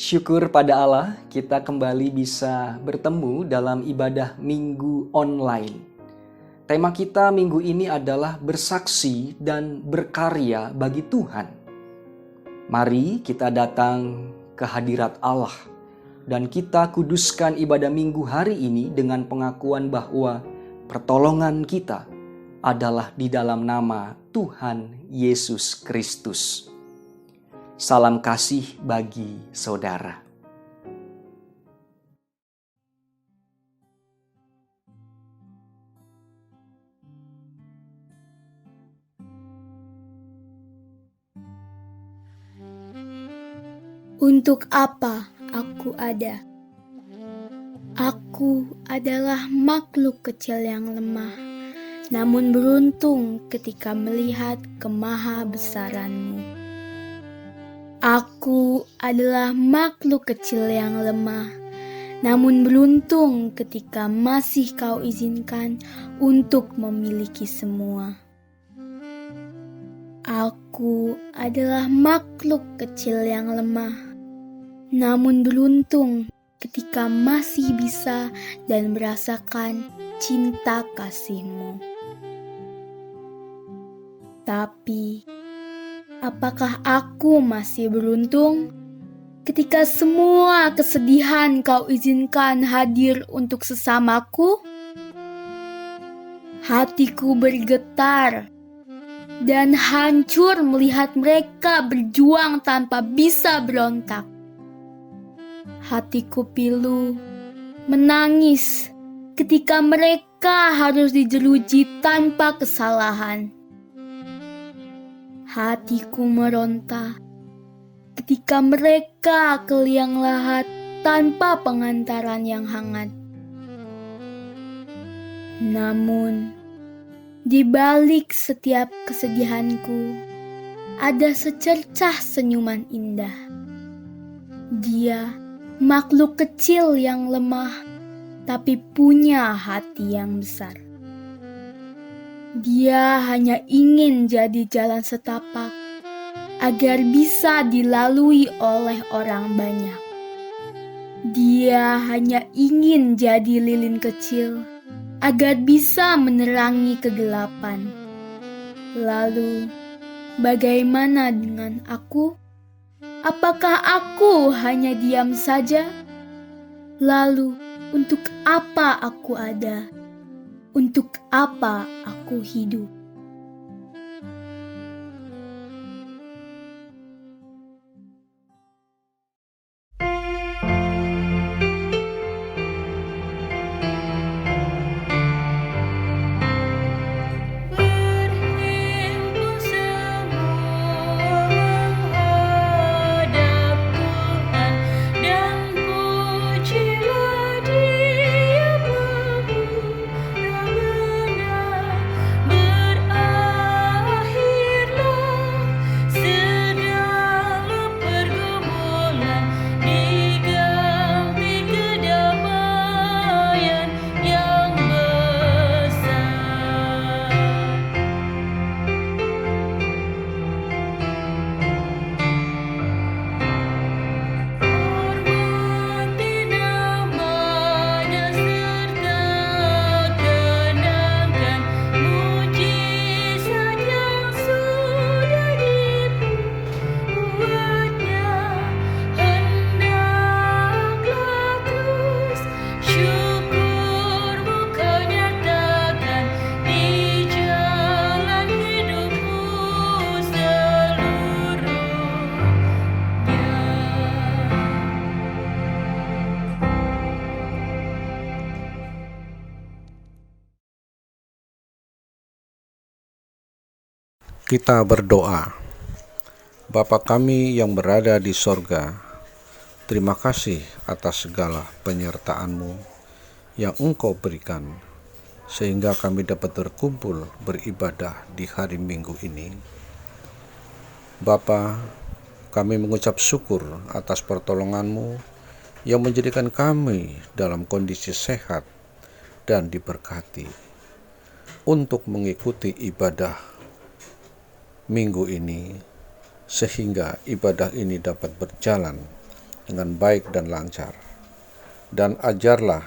Syukur pada Allah, kita kembali bisa bertemu dalam ibadah minggu online. Tema kita minggu ini adalah bersaksi dan berkarya bagi Tuhan. Mari kita datang ke hadirat Allah dan kita kuduskan ibadah minggu hari ini dengan pengakuan bahwa pertolongan kita adalah di dalam nama Tuhan Yesus Kristus. Salam kasih bagi saudara. Untuk apa aku ada? Aku adalah makhluk kecil yang lemah, namun beruntung ketika melihat kemahabesaran-Mu. Aku adalah makhluk kecil yang lemah, namun beruntung ketika masih Kau izinkan untuk memiliki semua. Aku adalah makhluk kecil yang lemah, namun beruntung ketika masih bisa dan merasakan cinta kasih-Mu. Tapi, apakah aku masih beruntung ketika semua kesedihan Kau izinkan hadir untuk sesamaku? Hatiku bergetar dan hancur melihat mereka berjuang tanpa bisa berontak. Hatiku pilu, menangis ketika mereka harus dijeruji tanpa kesalahan. Hatiku meronta ketika mereka ke liang lahat tanpa pengantaran yang hangat. Namun, di balik setiap kesedihanku, ada secercah senyuman indah. Dia makhluk kecil yang lemah, tapi punya hati yang besar. Dia hanya ingin jadi jalan setapak agar bisa dilalui oleh orang banyak. Dia hanya ingin jadi lilin kecil agar bisa menerangi kegelapan. Lalu, bagaimana dengan aku? Apakah aku hanya diam saja? Lalu, untuk apa aku ada? Untuk apa aku hidup? Kita berdoa. Bapa kami yang berada di sorga, terima kasih atas segala penyertaan-Mu yang Engkau berikan, sehingga kami dapat berkumpul beribadah di hari Minggu ini. Bapa, kami mengucap syukur atas pertolongan-Mu yang menjadikan kami dalam kondisi sehat dan diberkati untuk mengikuti ibadah minggu ini, sehingga ibadah ini dapat berjalan dengan baik dan lancar. Dan ajarlah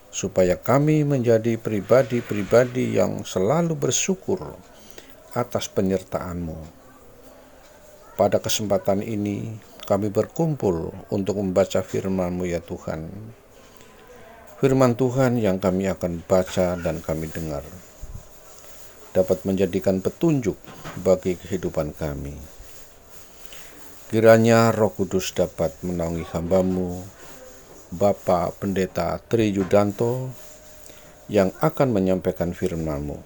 supaya kami menjadi pribadi-pribadi yang selalu bersyukur atas penyertaan-Mu. Pada kesempatan ini kami berkumpul untuk membaca firman-Mu ya Tuhan. Firman Tuhan yang kami akan baca dan kami dengar dapat menjadikan petunjuk bagi kehidupan kami. Kiranya Roh Kudus dapat menaungi hamba-Mu, Bapak Pendeta Tri Yudanto, yang akan menyampaikan firman-Mu,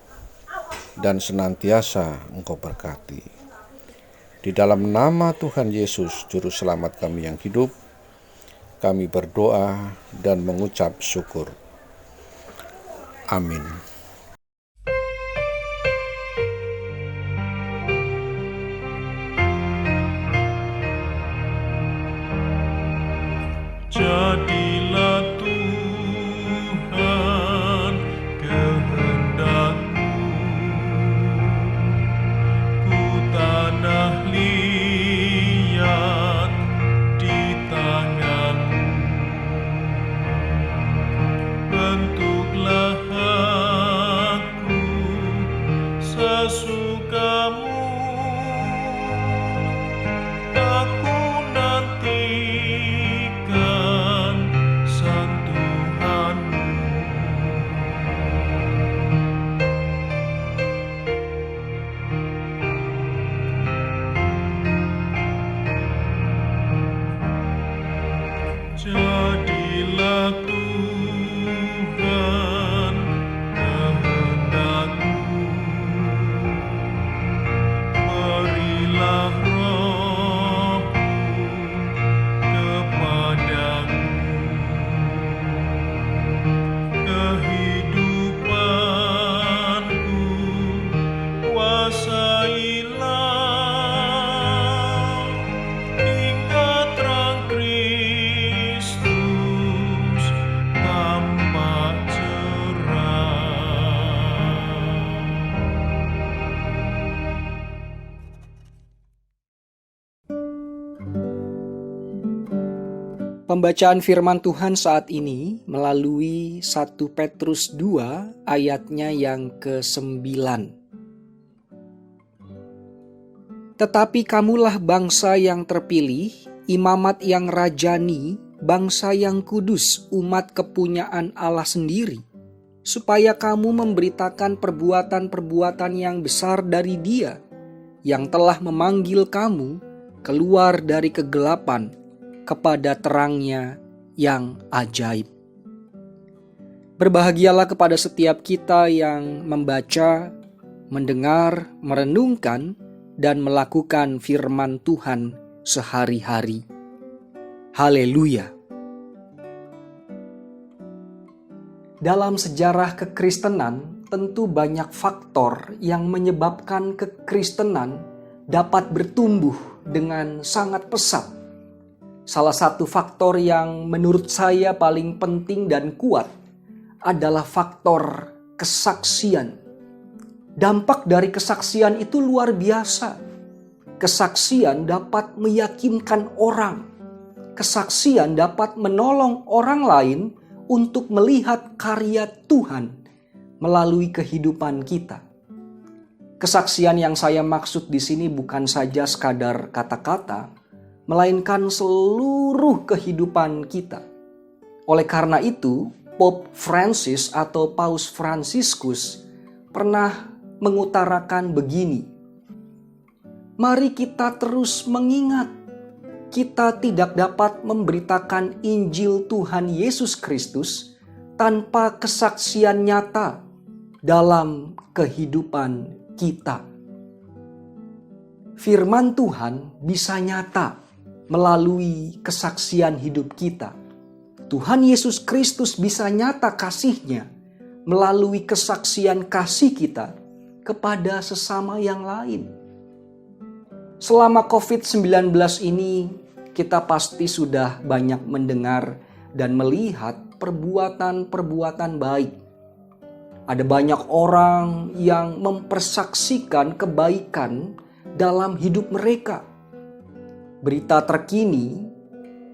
dan senantiasa Engkau berkati. Di dalam nama Tuhan Yesus, Juru Selamat kami yang hidup, kami berdoa dan mengucap syukur. Amin. Jadilah Tuhan kehendak-Mu, ku tanah liat di tangan-Mu. Bentuklah aku sesuka-Mu, aku nantikan sentuhan-Mu. Jadilah Tuhan kehendak-Mu, berilah Roh-Mu kepadaku, kehidupanku kuasailah, hingga terang Kristus tampak cerah. Pembacaan firman Tuhan saat ini melalui 1 Petrus 2 ayatnya yang ke-9. Tetapi kamulah bangsa yang terpilih, imamat yang rajani, bangsa yang kudus, umat kepunyaan Allah sendiri, supaya kamu memberitakan perbuatan-perbuatan yang besar dari Dia, yang telah memanggil kamu keluar dari kegelapan kepada terangnya yang ajaib. Berbahagialah kepada setiap kita yang membaca, mendengar, merenungkan, dan melakukan firman Tuhan sehari-hari. Haleluya! Dalam sejarah kekristenan, tentu banyak faktor yang menyebabkan kekristenan dapat bertumbuh dengan sangat pesat. Salah satu faktor yang menurut saya paling penting dan kuat adalah faktor kesaksian. Dampak dari kesaksian itu luar biasa. Kesaksian dapat meyakinkan orang. Kesaksian dapat menolong orang lain untuk melihat karya Tuhan melalui kehidupan kita. Kesaksian yang saya maksud di sini bukan saja sekadar kata-kata, melainkan seluruh kehidupan kita. Oleh karena itu, Pope Francis atau Paus Fransiskus pernah mengutarakan begini, mari kita terus mengingat, kita tidak dapat memberitakan Injil Tuhan Yesus Kristus tanpa kesaksian nyata dalam kehidupan kita. Firman Tuhan bisa nyata melalui kesaksian hidup kita. Tuhan Yesus Kristus bisa nyata kasih-Nya melalui kesaksian kasih kita kepada sesama yang lain. Selama COVID-19 ini, kita pasti sudah banyak mendengar dan melihat perbuatan-perbuatan baik. Ada banyak orang yang mempersaksikan kebaikan dalam hidup mereka. Berita terkini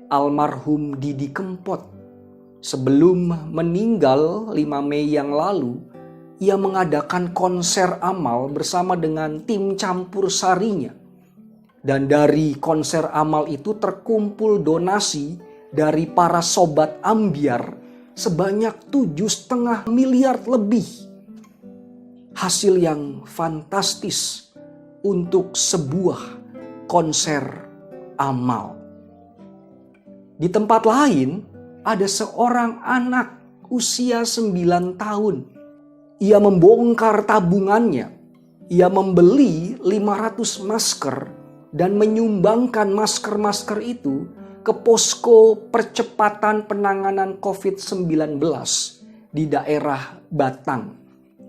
almarhum Didi Kempot. Sebelum meninggal 5 Mei yang lalu, ia mengadakan konser amal bersama dengan tim campur sarinya. Dan dari konser amal itu terkumpul donasi dari para sobat ambyar sebanyak 7,5 miliar lebih. Hasil yang fantastis untuk sebuah konser amal. Di tempat lain ada seorang anak usia 9 tahun. Ia membongkar tabungannya. Ia membeli 500 masker dan menyumbangkan masker-masker itu ke posko percepatan penanganan COVID-19 di daerah Batang,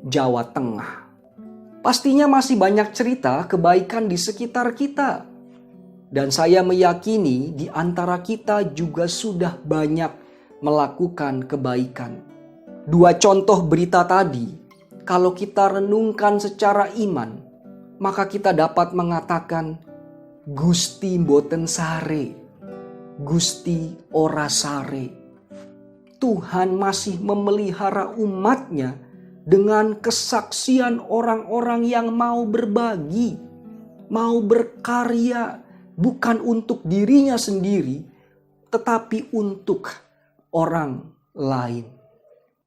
Jawa Tengah. Pastinya masih banyak cerita kebaikan di sekitar kita. Dan saya meyakini di antara kita juga sudah banyak melakukan kebaikan. 2 contoh berita tadi, kalau kita renungkan secara iman, maka kita dapat mengatakan, Gusti mboten sare, Gusti ora sare. Tuhan masih memelihara umatnya dengan kesaksian orang-orang yang mau berbagi, mau berkarya, bukan untuk dirinya sendiri, tetapi untuk orang lain.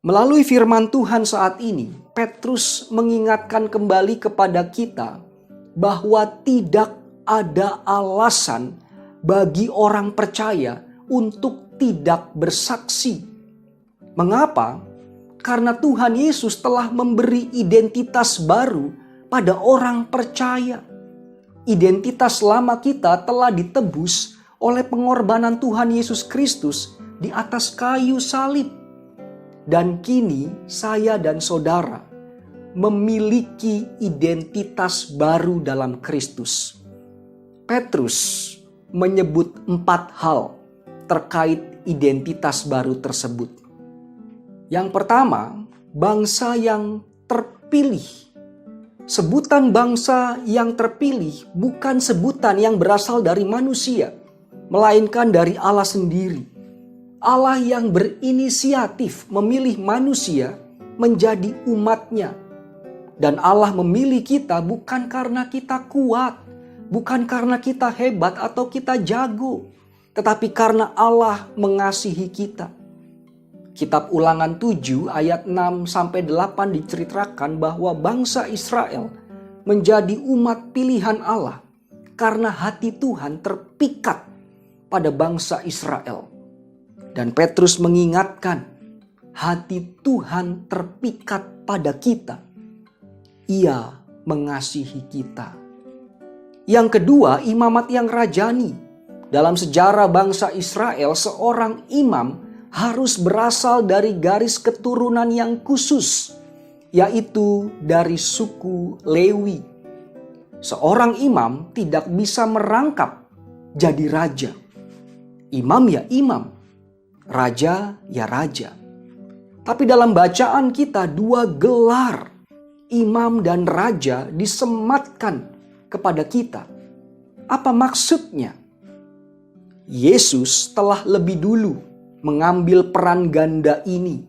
Melalui firman Tuhan saat ini, Petrus mengingatkan kembali kepada kita bahwa tidak ada alasan bagi orang percaya untuk tidak bersaksi. Mengapa? Karena Tuhan Yesus telah memberi identitas baru pada orang percaya. Identitas lama kita telah ditebus oleh pengorbanan Tuhan Yesus Kristus di atas kayu salib. Dan kini saya dan saudara memiliki identitas baru dalam Kristus. Petrus menyebut 4 hal terkait identitas baru tersebut. Yang pertama, bangsa yang terpilih. Sebutan bangsa yang terpilih bukan sebutan yang berasal dari manusia, melainkan dari Allah sendiri. Allah yang berinisiatif memilih manusia menjadi umatnya. Dan Allah memilih kita bukan karena kita kuat, bukan karena kita hebat atau kita jago, tetapi karena Allah mengasihi kita. Kitab Ulangan 7 ayat 6-8 diceritakan bahwa bangsa Israel menjadi umat pilihan Allah karena hati Tuhan terpikat pada bangsa Israel. Dan Petrus mengingatkan, hati Tuhan terpikat pada kita. Ia mengasihi kita. Yang kedua, imamat yang rajani. Dalam sejarah bangsa Israel, seorang imam harus berasal dari garis keturunan yang khusus, yaitu dari suku Lewi. Seorang imam tidak bisa merangkap jadi raja. Imam ya imam, raja ya raja. Tapi dalam bacaan kita 2 gelar imam dan raja disematkan kepada kita. Apa maksudnya? Yesus telah lebih dulu mengambil peran ganda ini.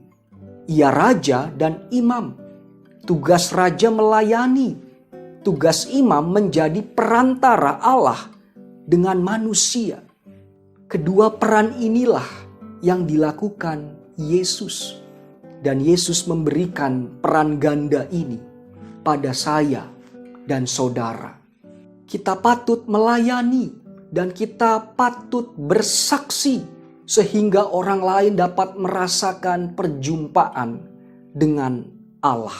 Ia raja dan imam. Tugas raja melayani. Tugas imam menjadi perantara Allah dengan manusia. Kedua peran inilah yang dilakukan Yesus. Dan Yesus memberikan peran ganda ini pada saya dan saudara. Kita patut melayani dan kita patut bersaksi sehingga orang lain dapat merasakan perjumpaan dengan Allah.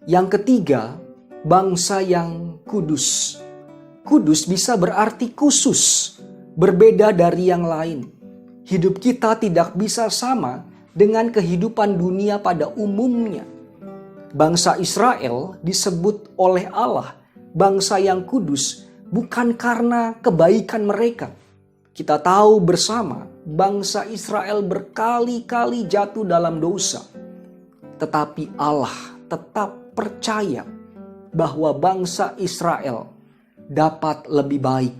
Yang ketiga, bangsa yang kudus. Kudus bisa berarti khusus, berbeda dari yang lain. Hidup kita tidak bisa sama dengan kehidupan dunia pada umumnya. Bangsa Israel disebut oleh Allah bangsa yang kudus bukan karena kebaikan mereka. Kita tahu bersama bangsa Israel berkali-kali jatuh dalam dosa. Tetapi Allah tetap percaya bahwa bangsa Israel dapat lebih baik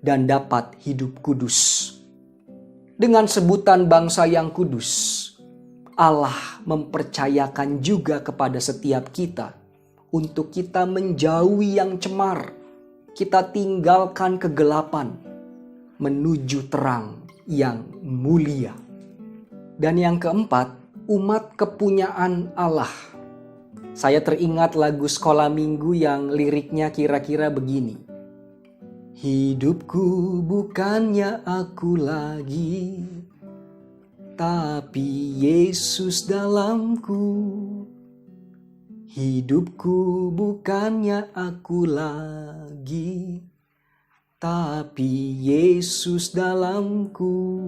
dan dapat hidup kudus. Dengan sebutan bangsa yang kudus, Allah mempercayakan juga kepada setiap kita untuk kita menjauhi yang cemar, kita tinggalkan kegelapan, menuju terang yang mulia. Dan yang keempat, umat kepunyaan Allah. Saya teringat lagu sekolah minggu yang liriknya kira-kira begini. Hidupku bukannya aku lagi, tapi Yesus dalamku. Hidupku bukannya aku lagi, tapi Yesus dalamku.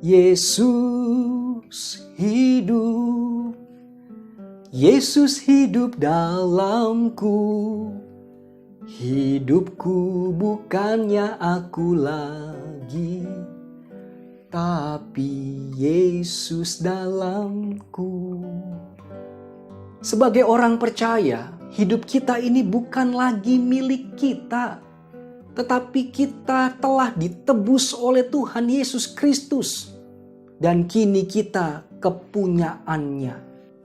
Yesus hidup, Yesus hidup dalamku. Hidupku bukannya aku lagi, tapi Yesus dalamku. Sebagai orang percaya, hidup kita ini bukan lagi milik kita, tetapi kita telah ditebus oleh Tuhan Yesus Kristus, dan kini kita kepunyaannya.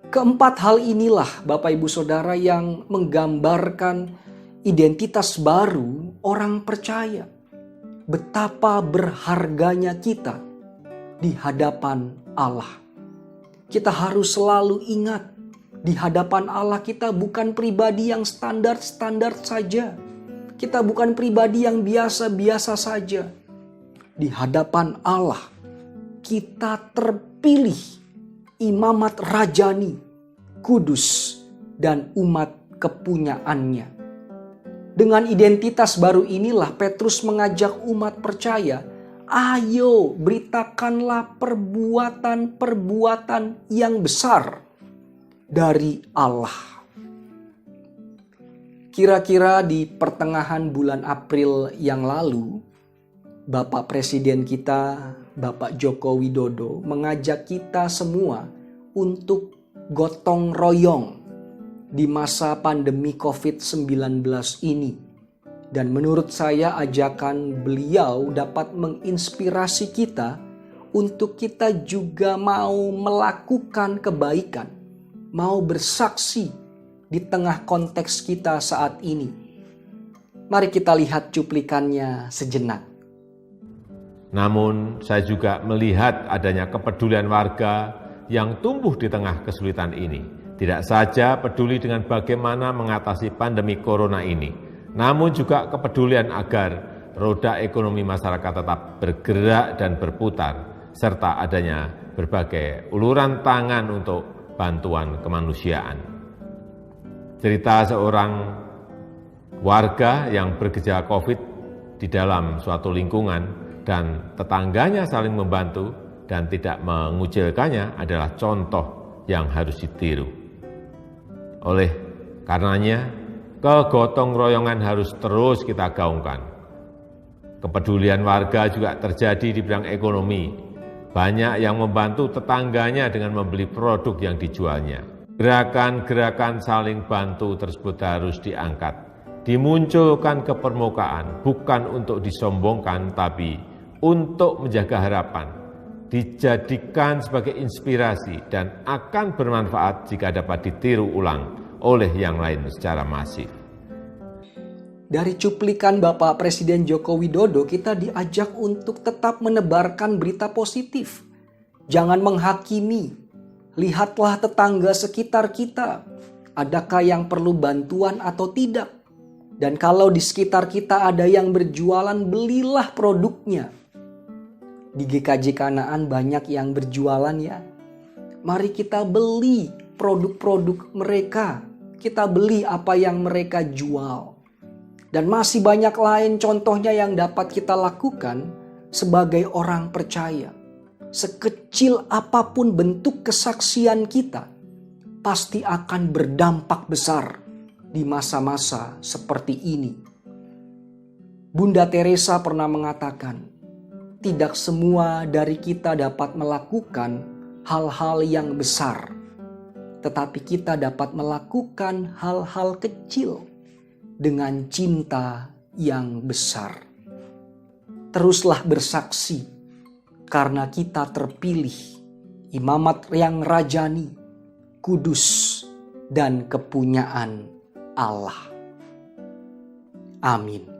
Keempat hal inilah Bapak Ibu Saudara yang menggambarkan identitas baru orang percaya. Betapa berharganya kita di hadapan Allah. Kita harus selalu ingat, di hadapan Allah kita bukan pribadi yang standar-standar saja. Kita bukan pribadi yang biasa-biasa saja. Di hadapan Allah kita terpilih imamat rajani, kudus, dan umat kepunyaannya. Dengan identitas baru inilah Petrus mengajak umat percaya, ayo beritakanlah perbuatan-perbuatan yang besar dari Allah. Kira-kira di pertengahan bulan April yang lalu, Bapak Presiden kita, Bapak Joko Widodo, mengajak kita semua untuk gotong royong di masa pandemi COVID-19 ini. Dan menurut saya ajakan beliau dapat menginspirasi kita untuk kita juga mau melakukan kebaikan, mau bersaksi di tengah konteks kita saat ini. Mari kita lihat cuplikannya sejenak. Namun saya juga melihat adanya kepedulian warga yang tumbuh di tengah kesulitan ini. Tidak saja peduli dengan bagaimana mengatasi pandemi corona ini, namun juga kepedulian agar roda ekonomi masyarakat tetap bergerak dan berputar, serta adanya berbagai uluran tangan untuk bantuan kemanusiaan. Cerita seorang warga yang bergejala COVID di dalam suatu lingkungan dan tetangganya saling membantu dan tidak mengucilkannya adalah contoh yang harus ditiru. Oleh karenanya, kegotong royongan harus terus kita gaungkan. Kepedulian warga juga terjadi di bidang ekonomi. Banyak yang membantu tetangganya dengan membeli produk yang dijualnya. Gerakan-gerakan saling bantu tersebut harus diangkat, dimunculkan ke permukaan, bukan untuk disombongkan, tapi untuk menjaga harapan, dijadikan sebagai inspirasi dan akan bermanfaat jika dapat ditiru ulang oleh yang lain secara masif. Dari cuplikan Bapak Presiden Joko Widodo, kita diajak untuk tetap menebarkan berita positif. Jangan menghakimi. Lihatlah tetangga sekitar kita. Adakah yang perlu bantuan atau tidak? Dan kalau di sekitar kita ada yang berjualan, belilah produknya. Di GKJ Kanaan banyak yang berjualan ya. Mari kita beli produk-produk mereka. Kita beli apa yang mereka jual. Dan masih banyak lain contohnya yang dapat kita lakukan sebagai orang percaya. Sekecil apapun bentuk kesaksian kita, pasti akan berdampak besar di masa-masa seperti ini. Bunda Teresa pernah mengatakan, tidak semua dari kita dapat melakukan hal-hal yang besar, tetapi kita dapat melakukan hal-hal kecil dengan cinta yang besar. Teruslah bersaksi karena kita terpilih, imamat yang rajani, kudus, dan kepunyaan Allah. Amin.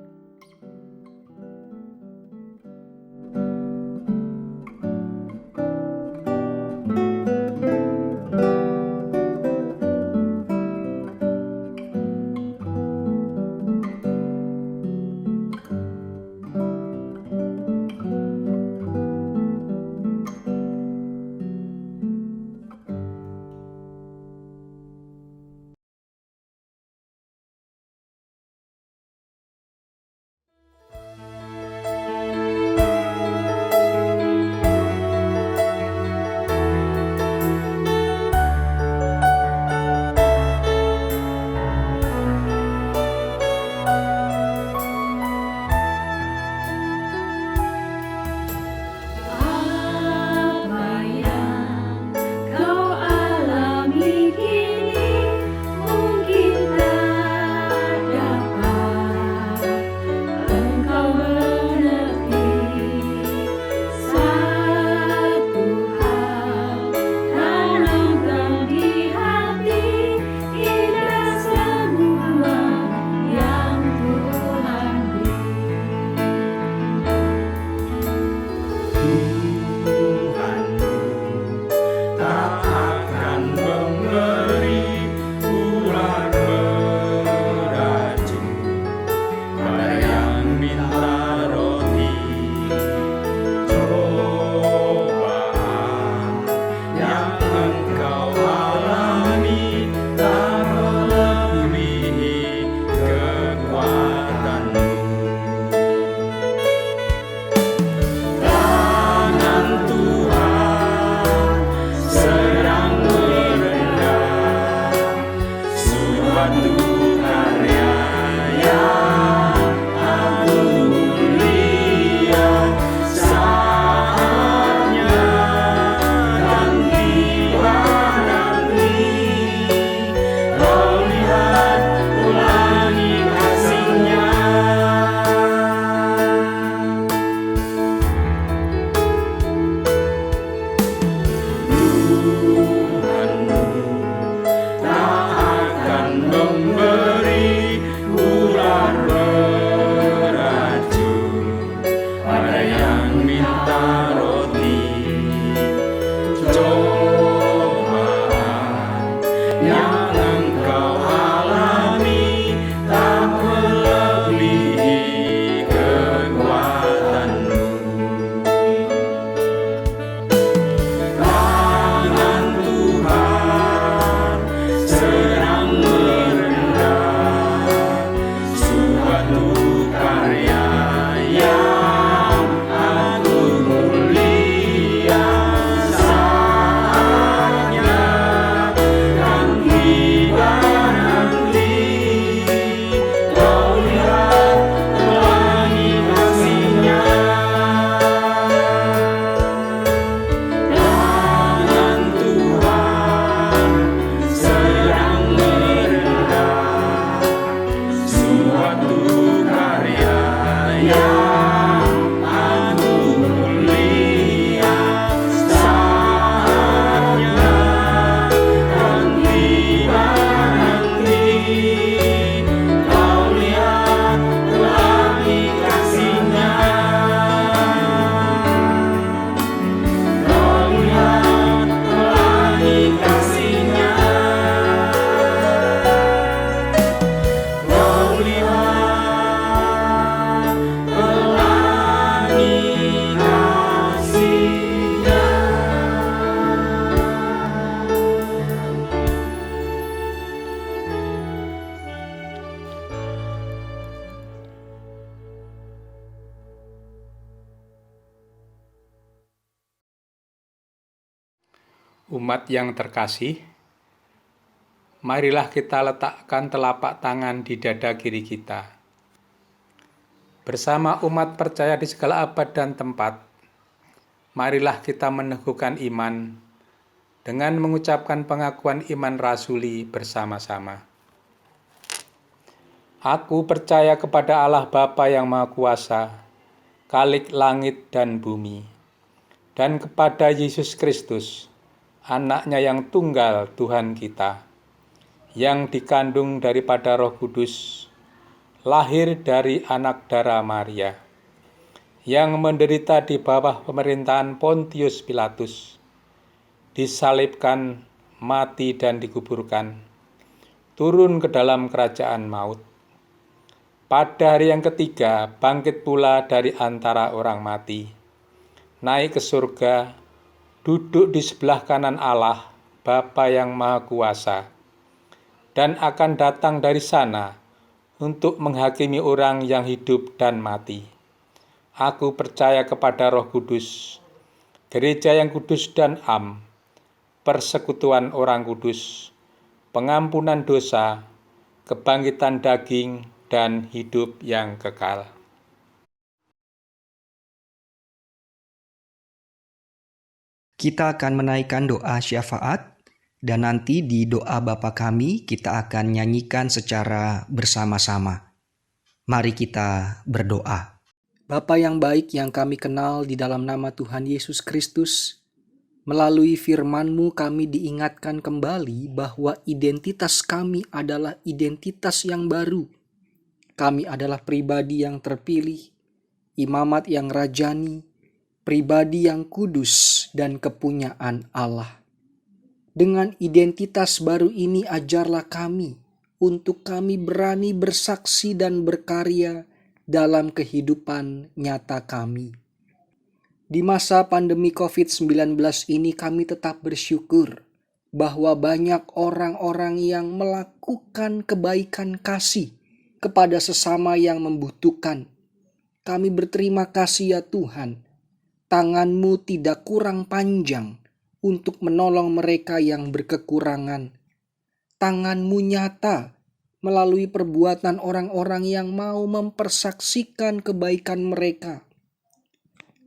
Umat yang terkasih, marilah kita letakkan telapak tangan di dada kiri kita. Bersama umat percaya di segala abad dan tempat, marilah kita meneguhkan iman dengan mengucapkan pengakuan iman rasuli bersama-sama. Aku percaya kepada Allah Bapa yang Maha Kuasa, Khalik langit dan bumi, dan kepada Yesus Kristus, anaknya yang tunggal Tuhan kita, yang dikandung daripada Roh Kudus, lahir dari anak darah Maria, yang menderita di bawah pemerintahan Pontius Pilatus, disalibkan, mati dan dikuburkan, turun ke dalam kerajaan maut. Pada hari yang ketiga, bangkit pula dari antara orang mati, naik ke surga, duduk di sebelah kanan Allah, Bapa yang Maha Kuasa, dan akan datang dari sana untuk menghakimi orang yang hidup dan mati. Aku percaya kepada Roh Kudus, gereja yang kudus dan am, persekutuan orang kudus, pengampunan dosa, kebangkitan daging, dan hidup yang kekal. Kita akan menaikkan doa syafaat, dan nanti di doa Bapa Kami kita akan nyanyikan secara bersama-sama. Mari kita berdoa. Bapa yang baik yang kami kenal di dalam nama Tuhan Yesus Kristus, melalui firman-Mu kami diingatkan kembali bahwa identitas kami adalah identitas yang baru. Kami adalah pribadi yang terpilih, imamat yang rajani, pribadi yang kudus dan kepunyaan Allah. Dengan identitas baru ini ajarlah kami untuk kami berani bersaksi dan berkarya dalam kehidupan nyata kami. Di masa pandemi COVID-19 ini kami tetap bersyukur bahwa banyak orang-orang yang melakukan kebaikan kasih kepada sesama yang membutuhkan. Kami berterima kasih ya Tuhan, tangan-Mu tidak kurang panjang untuk menolong mereka yang berkekurangan. Tangan-Mu nyata melalui perbuatan orang-orang yang mau mempersaksikan kebaikan mereka.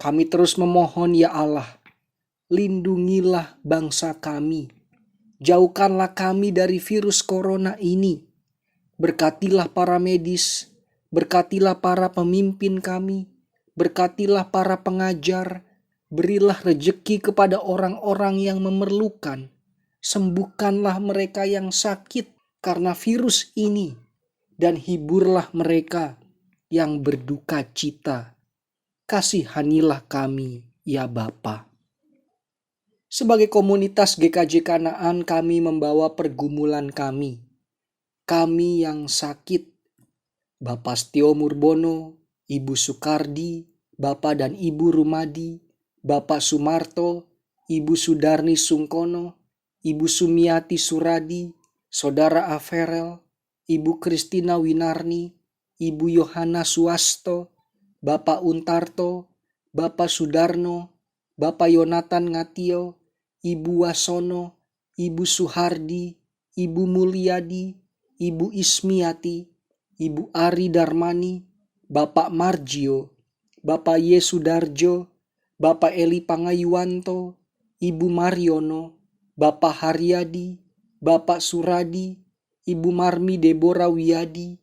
Kami terus memohon ya Allah, lindungilah bangsa kami. Jauhkanlah kami dari virus corona ini. Berkatilah para medis, berkatilah para pemimpin kami, berkatilah para pengajar, berilah rejeki kepada orang-orang yang memerlukan. Sembuhkanlah mereka yang sakit karena virus ini, dan hiburlah mereka yang berduka cita. Kasihanilah kami, ya Bapa. Sebagai komunitas GKJ Kanaan, kami membawa pergumulan kami. Kami yang sakit, Bapak Setio Murbono, Ibu Sukardi, Bapak dan Ibu Rumadi, Bapak Sumarto, Ibu Sudarni Sungkono, Ibu Sumiati Suradi, Saudara Averel, Ibu Kristina Winarni, Ibu Yohana Suwasto, Bapak Untarto, Bapak Sudarno, Bapak Yonatan Ngatio, Ibu Wasono, Ibu Suhardi, Ibu Mulyadi, Ibu Ismiati, Ibu Ari Darmani, Bapak Margio, Bapak Yesudarjo, Bapak Eli Pangayuwanto, Ibu Mariono, Bapak Haryadi, Bapak Suradi, Ibu Marmi Deborah Wiyadi,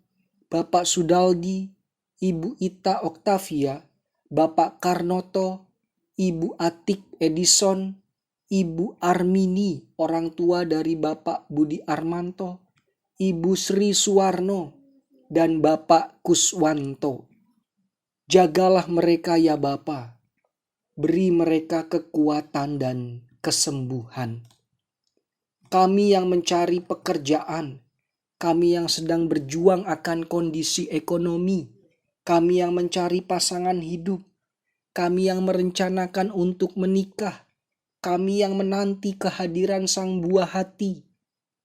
Bapak Sudaldi, Ibu Ita Oktavia, Bapak Karnoto, Ibu Atik Edison, Ibu Armini, orang tua dari Bapak Budi Armanto, Ibu Sri Suwarno, dan Bapak Kuswanto. Jagalah mereka ya Bapa, beri mereka kekuatan dan kesembuhan. Kami yang mencari pekerjaan, kami yang sedang berjuang akan kondisi ekonomi, kami yang mencari pasangan hidup, kami yang merencanakan untuk menikah, kami yang menanti kehadiran sang buah hati,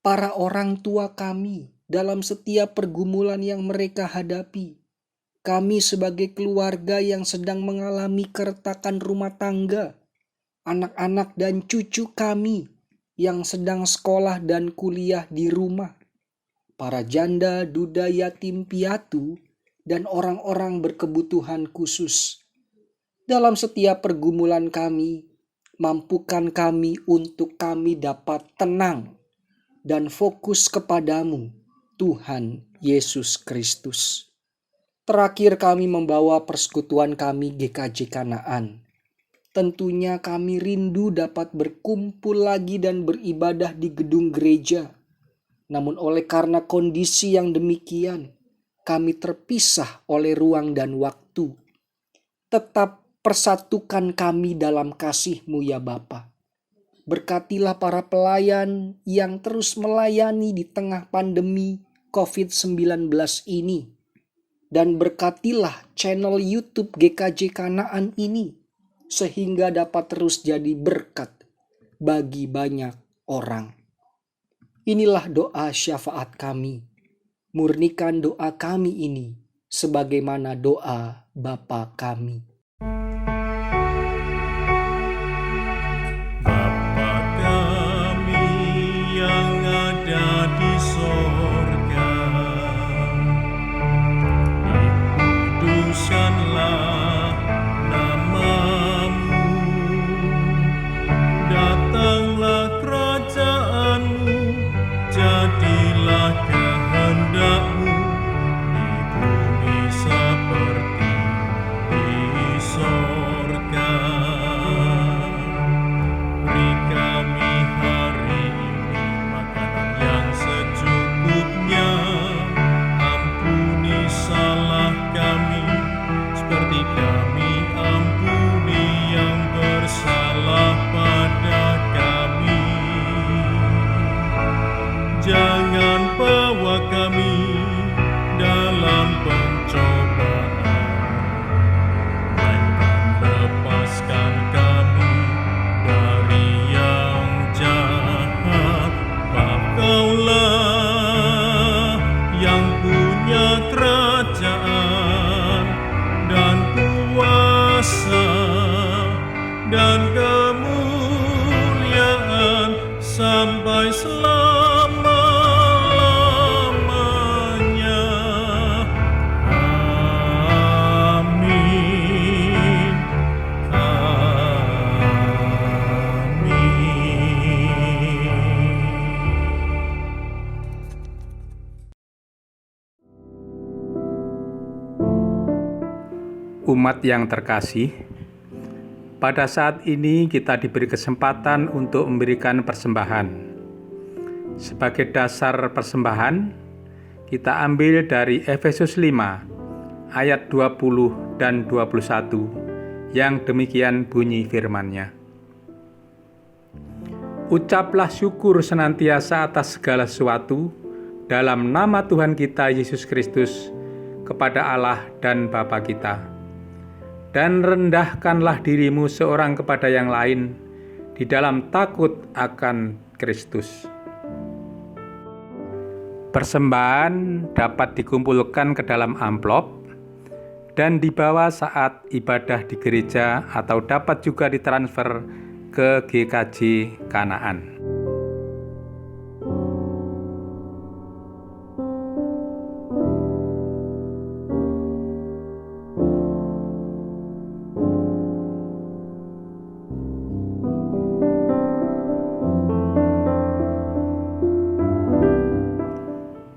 para orang tua kami dalam setiap pergumulan yang mereka hadapi, kami sebagai keluarga yang sedang mengalami keretakan rumah tangga, anak-anak dan cucu kami yang sedang sekolah dan kuliah di rumah, para janda, duda, yatim, piatu, dan orang-orang berkebutuhan khusus. Dalam setiap pergumulan kami, mampukan kami untuk kami dapat tenang dan fokus kepadamu, Tuhan Yesus Kristus. Terakhir kami membawa persekutuan kami GKJ Kanaan. tentunya kami rindu dapat berkumpul lagi dan beribadah di gedung gereja. Namun oleh karena kondisi yang demikian, kami terpisah oleh ruang dan waktu. Tetap persatukan kami dalam kasih-Mu ya Bapa. Berkatilah para pelayan yang terus melayani di tengah pandemi COVID-19 ini. Dan berkatilah channel YouTube GKJ Kanaan ini, sehingga dapat terus jadi berkat bagi banyak orang. Inilah doa syafaat kami. Murnikan doa kami ini sebagaimana doa Bapa kami. Bapa kami yang ada di sorga, dikuduskanlah nama-Mu, datanglah kerajaan-Mu, jadilah kehendak-Mu di bumi seperti di sorga. Beri kami hari ini makanan yang secukupnya. Ampuni salah kami, seperti kami ampuni yang bersalah pada kami. Jangan bawa kami dalam pencobaan, melainkan lepaskan kami dari yang jahat. Sebab Kaulah yang punya kerajaan dan kuasa dan kemuliaan sampai selama-lamanya. Amin. Umat yang terkasih, pada saat ini kita diberi kesempatan untuk memberikan persembahan. Sebagai dasar persembahan, kita ambil dari Efesus 5 ayat 20 dan 21 yang demikian bunyi firman-Nya. Ucaplah syukur senantiasa atas segala sesuatu dalam nama Tuhan kita Yesus Kristus kepada Allah dan Bapa kita. Dan rendahkanlah dirimu seorang kepada yang lain di dalam takut akan Kristus. Persembahan dapat dikumpulkan ke dalam amplop dan dibawa saat ibadah di gereja atau dapat juga ditransfer ke GKJ Kanaan.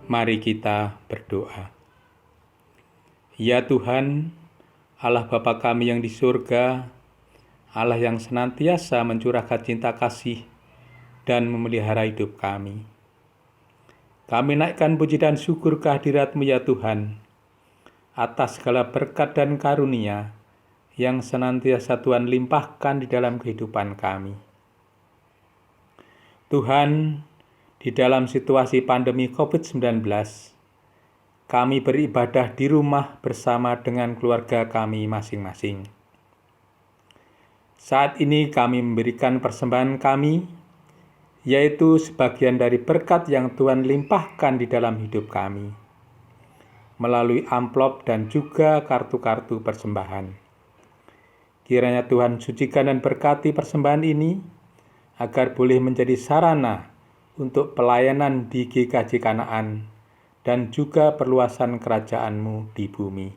Mari kita berdoa. Ya Tuhan, Allah Bapa kami yang di surga, Allah yang senantiasa mencurahkan cinta kasih dan memelihara hidup kami. Kami naikkan puji dan syukur kehadirat-Mu ya Tuhan, atas segala berkat dan karunia yang senantiasa Tuhan limpahkan di dalam kehidupan kami. Tuhan, di dalam situasi pandemi COVID-19, kami beribadah di rumah bersama dengan keluarga kami masing-masing. Saat ini kami memberikan persembahan kami, yaitu sebagian dari berkat yang Tuhan limpahkan di dalam hidup kami, melalui amplop dan juga kartu-kartu persembahan. Kiranya Tuhan sucikan dan berkati persembahan ini, agar boleh menjadi sarana untuk pelayanan di GKJ Kanaan dan juga perluasan kerajaan-Mu di bumi.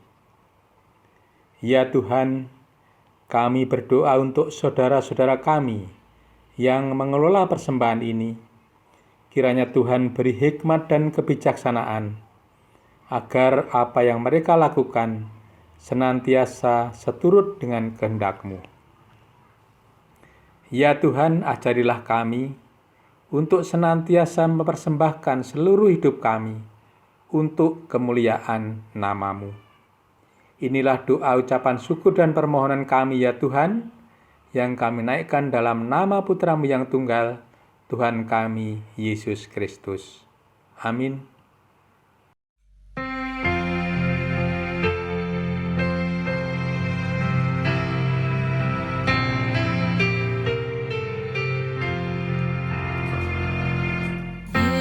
Ya Tuhan, kami berdoa untuk saudara-saudara kami yang mengelola persembahan ini. Kiranya Tuhan beri hikmat dan kebijaksanaan, agar apa yang mereka lakukan senantiasa seturut dengan kehendak-Mu. Ya Tuhan, ajarilah kami untuk senantiasa mempersembahkan seluruh hidup kami untuk kemuliaan nama-Mu. Inilah doa ucapan syukur dan permohonan kami ya Tuhan, yang kami naikkan dalam nama Putra-Mu yang tunggal, Tuhan kami, Yesus Kristus. Amin.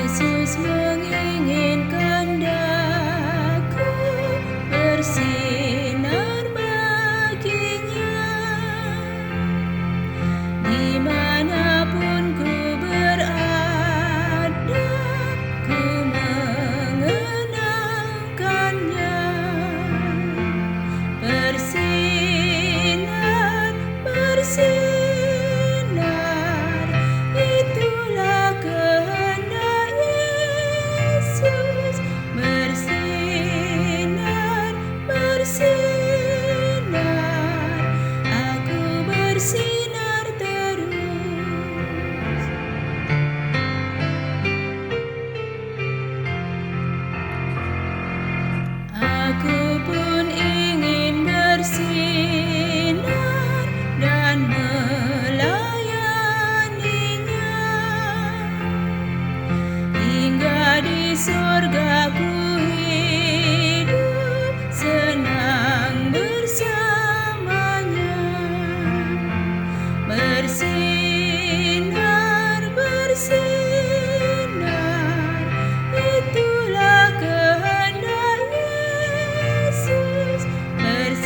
Yesus menginginkan daku bersinar baginya, dimanapun ku berada, ku mengenangkannya. Bersinar, bersinar, itulah kehendak Yesus. Bersinar, bersinar, aku bersinar terus. Aku pun ingin bersinar dan melayaninya, hingga di surga ku hidup senang bersamanya. Bersinar, bersinar, itulah kehendak Yesus. Bersinar,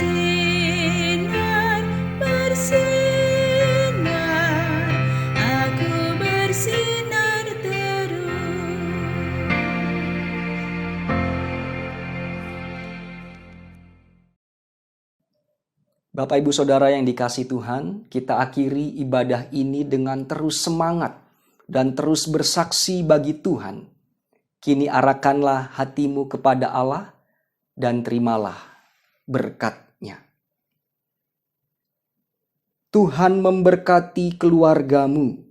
bersinar, aku bersinar terus. Bapak Ibu Saudara yang dikasihi Tuhan, kita akhiri ibadah ini dengan terus semangat dan terus bersaksi bagi Tuhan. Kini arahkanlah hatimu kepada Allah dan terimalah berkat-Nya. Tuhan memberkati keluargamu.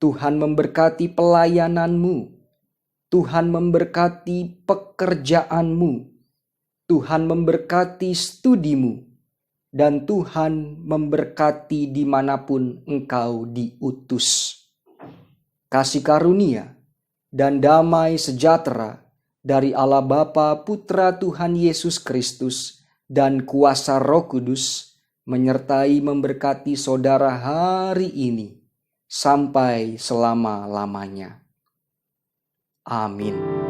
Tuhan memberkati pelayananmu. Tuhan memberkati pekerjaanmu. Tuhan memberkati studimu. Dan Tuhan memberkati dimanapun engkau diutus. Kasih karunia dan damai sejahtera dari Allah Bapa, Putra Tuhan Yesus Kristus, dan kuasa Roh Kudus menyertai memberkati saudara hari ini sampai selama-lamanya. Amin.